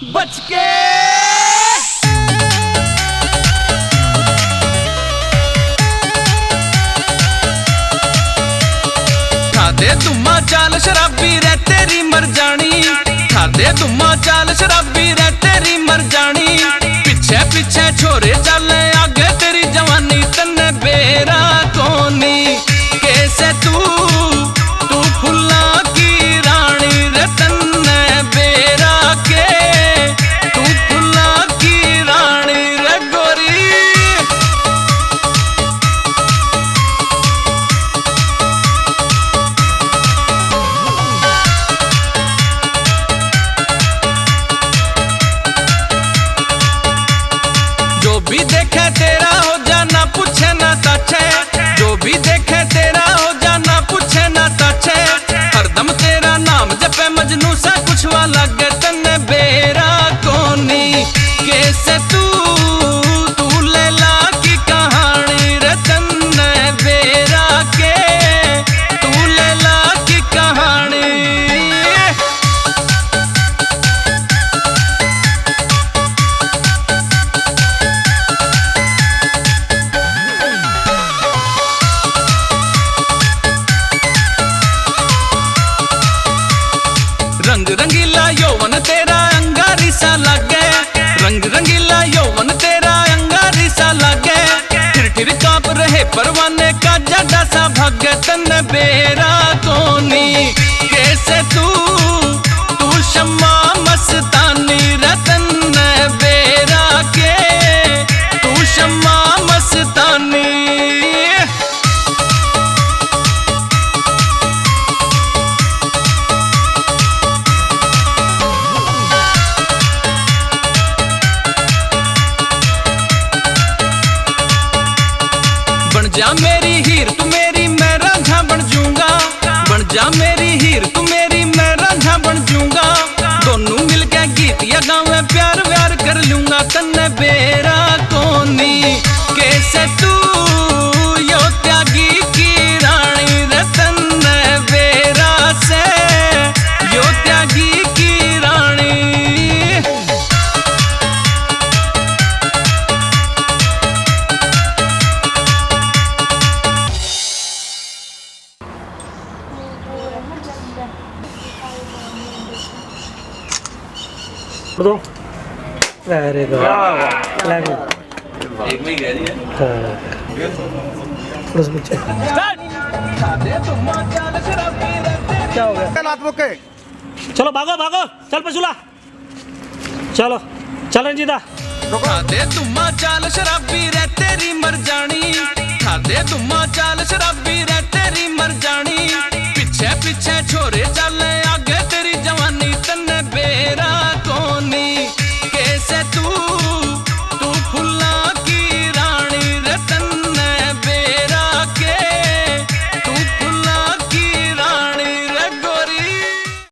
बच के। खादे तुम्मा चाल शराबी रे तेरी मर जानी, खादे तुम्मा चाल शराबी रे तेरी मर जानी। पीछे पीछे छोरे चले आगे तेरी जवानी, तन्ने बेरा कोनी कैसे तू फुल्ला की रानी रे, तन्ने बेरा के तू फुल्ला की रानी रे गोरी। जो भी देखे तेरा हो जाना पूछे ना ताछे, जो भी देखे तेरा हो जाना पूछे ना ताछे। हरदम तेरा नाम जपे मजनू सा कुछ वा लगे, तन्ने बेरा कोनी कैसे तू लैला की कहानी रे, तन्ने बेरा के तू लैला की कहानी। रंग रंगीला यौवन तेरा अंगारी सा लागे, रंग रंगीला यौवन तेरा अंगारी सा लागे। ठिर ठिर कांप रहे परवाने का जाडा सा भागे, तन्ने बेरा कोनी कैसे तू शम्मा मस्तानी रे, तन्ने बेरा के तू शम्मा मस्तानी। बन जा मेरी हीर तू मेरी मैं रांझा बन जूंगा, बन जा मेरी हीर तू मेरी मैं रांझा बन जूंगा। दोनों मिलके गीत या गावे प्यार व्यार कर लूंगा, तन्ने बेरा कोनी कैसे तू यो त्यागी की रानी रे, तन्ने बेरा से यो त्यागी की रानी। दो अरे दो एक में गया है। बस बच्चे क्या हो गया? नाथ बुके चलो भागो भागो, चल पशुला चलो चल रंजीता। खादे तुम्मा चाल शराबी रे तेरी मर जानी, खादे तुम्मा चाल शराबी रे तेरी मर जानी। पीछे पीछे छोरे चल